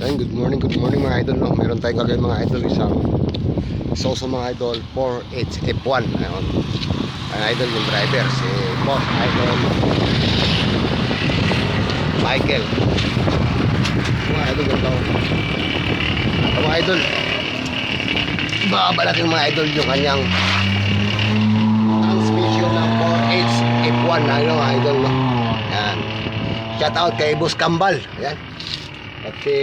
Ayun, good morning mga idol, no? Meron tayong gagawin mga idol, isang Isuzu mga idol 4H F1. Ayun. Ang idol yung driver, si Boss Idol Michael. Mga idol, ganda ko. At mga idol, bababa natin mga idol yung kanyang transmission ng 4H F1 na mga idol, no? Yan. Shout out kay Boss Kambal. Ayan. At si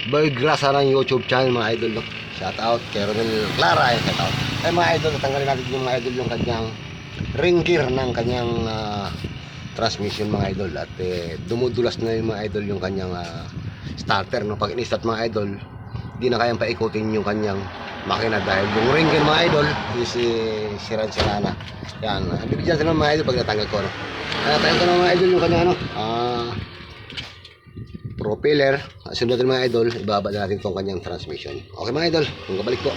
Boy Grasa ng YouTube channel mga idol, no? Shout out kay Ronel Clara. Shout out. Ay mga idol, natanggalin natin yung mga idol yung kanyang ring gear ng kanyang transmission mga idol. At dumudulas na yung mga idol yung kanyang starter, no? Pag in-start mga idol, di na kayang paikutin yung kanyang makina dahil yung ring gear mga idol is sira na. Yan, bibigyan sila mga idol pag natanggal ko, no? Natanggal ko na mga idol yung kanyang propeller. Sunod natin mga idol, ibaba na natin itong kanyang transmission. Okay mga idol, kung kabalik po.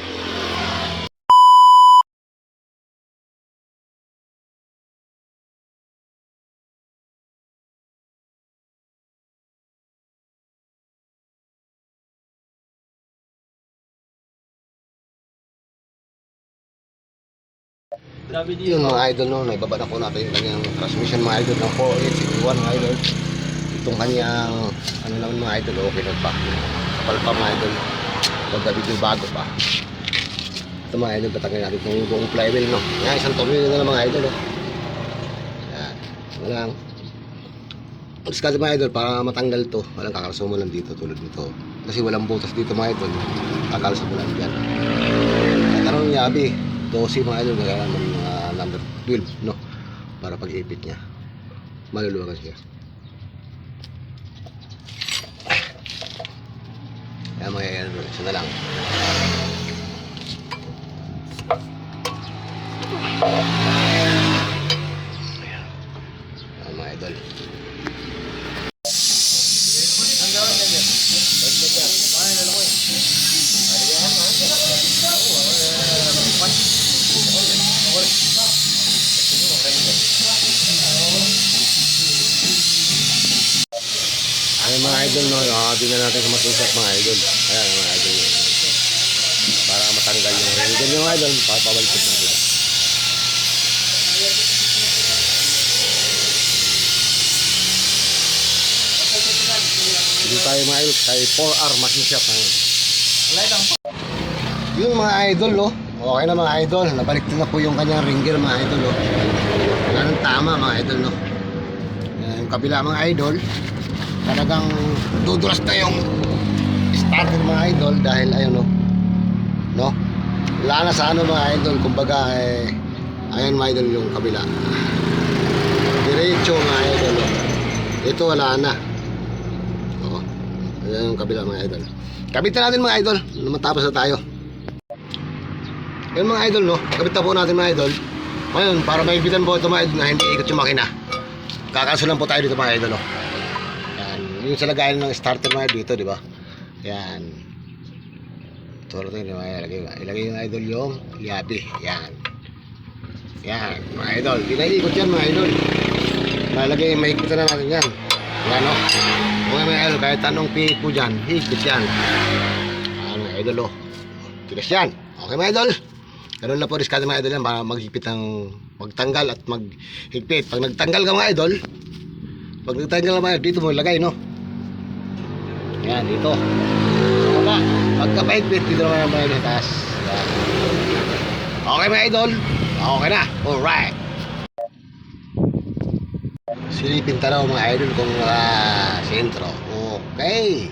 Yun mga idol, no, naibaba na po natin yung kanyang transmission mga idol ng 481 mga idol. Itong kanyang ano naman mga idol, okay na pa, kapal pa mga idol, pagka video bago pa. Ito mga idol, patanggalin natin itong buong flywheel, no? Yan, isang tornilyo na lang mga idol, no? Yan, walang discard mga idol para matanggal to. Walang kakalso mo lang dito tulad nito kasi walang butas dito mga idol, kakalso mo lang dyan. At anong yabi 12 mga idol, gagawin ng number 12, no? Para pag-ipit nya maluluwagan siya. Kaya mga idol, isa na lang. Ayan mga idol. Ay mga idol, no, tingnan natin kung masusap mga idol. Ayan mga idol, para matanggal yung ring. Ganyan yung idol, papabalikot natin. Dito tayo mga idol, tayo 4R machine shop. Yun mga idol, no, okay na mga idol, nabalik na po yung kanyang ring gear mga idol, no. Wala nang tama mga idol, no. Yung kabila mga idol, talagang dudulas na yung starter mga idol dahil ayun, no, wala na sa ano mga idol, kumbaga ayan mga idol yung kabila, diretso mga idol, no. Ito wala na, ayan yung kabila mga idol. Kabit na natin mga idol, matapos na tayo. Yun mga idol, no, kabit na po natin mga idol. Ngayon para maibitan po ito mga idol na hindi ikot yung makina, kakalso lang po tayo dito mga idol, no. Yung sa lagayan ng starter mga dito, di ba? Yan. Turo tayo, ilagay yung idol yung yabi. Yan. Yan, mga idol. Di na ikot yan mga idol. Malagay, maikutan na natin yan. Yan, o. Mga idol, kahit anong pihit po dyan, higit yan. Ano, mga idol, o. Tigas yan. Okay mga idol. Ganun na po diskarte mga idol yan para maghigpit ng magtanggal at maghigpit. Pag nagtanggal ka mga idol, pag nagtanggal mga idol, dito mo ilagay, no? Yan, dito. Baba. Pagka-paigpit, dito naman ang mga taas. Yan. Okay mga idol. Okay na. Alright. Silipin tanaw mga idol kung sentro. Okay.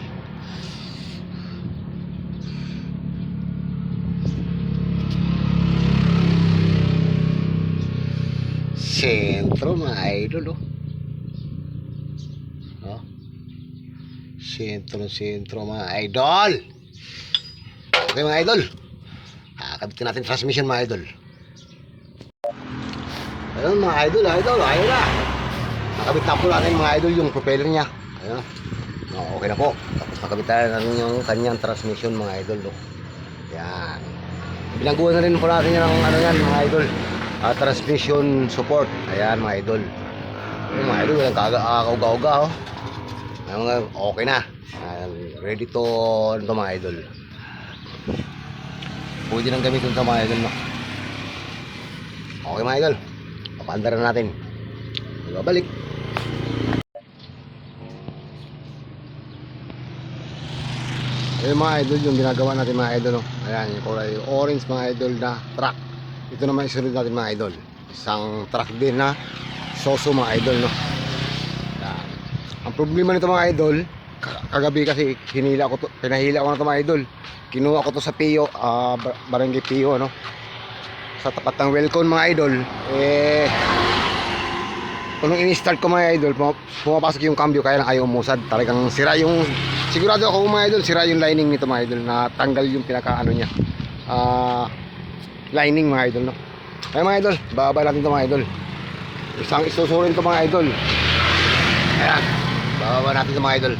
Sentro mga idol, sentro mga idol. Okay mga idol, kabitin natin transmission mga idol. Ayun mga idol, ayun na. Nakabit na po natin mga idol yung propeller nya. Ayun, okay na po. Tapos nakabitan natin yung kanyang transmission mga idol, no? Yan, binangguan na rin po natin yung ano yan mga idol, transmission support. Ayan mga idol. Ayun mga idol, walang kakauga-uga, Okay na. Ready to, ano to mga idol. Pwede nang gamitin to mga idol, no? Okay mga idol. Papaandar na natin. Babalik. Ayun mga idol, yung ginagawa natin mga idol, no? Ayan, yung kulay orange mga idol na truck. Ito naman isunod natin mga idol. Isang truck din na Soso mga idol, no? Ayan. Ang problema nito mga idol, kagabi kasi pinahila ko na ito mga idol. Kinuha ko to sa Pio, Barangay Pio, no? Sa tapat ng Welcome mga idol. Kung ini-start ko mga idol, pumapasok yung cambio kaya lang ayaw umusad. Talagang sira yung, sigurado ako mga idol, sira yung lining nito mga idol. Natanggal yung pinaka ano niya, lining mga idol, no? Kaya mga idol, bababa natin ito mga idol. Isang isusurin ito mga idol. Ayan, bababa natin ito mga idol.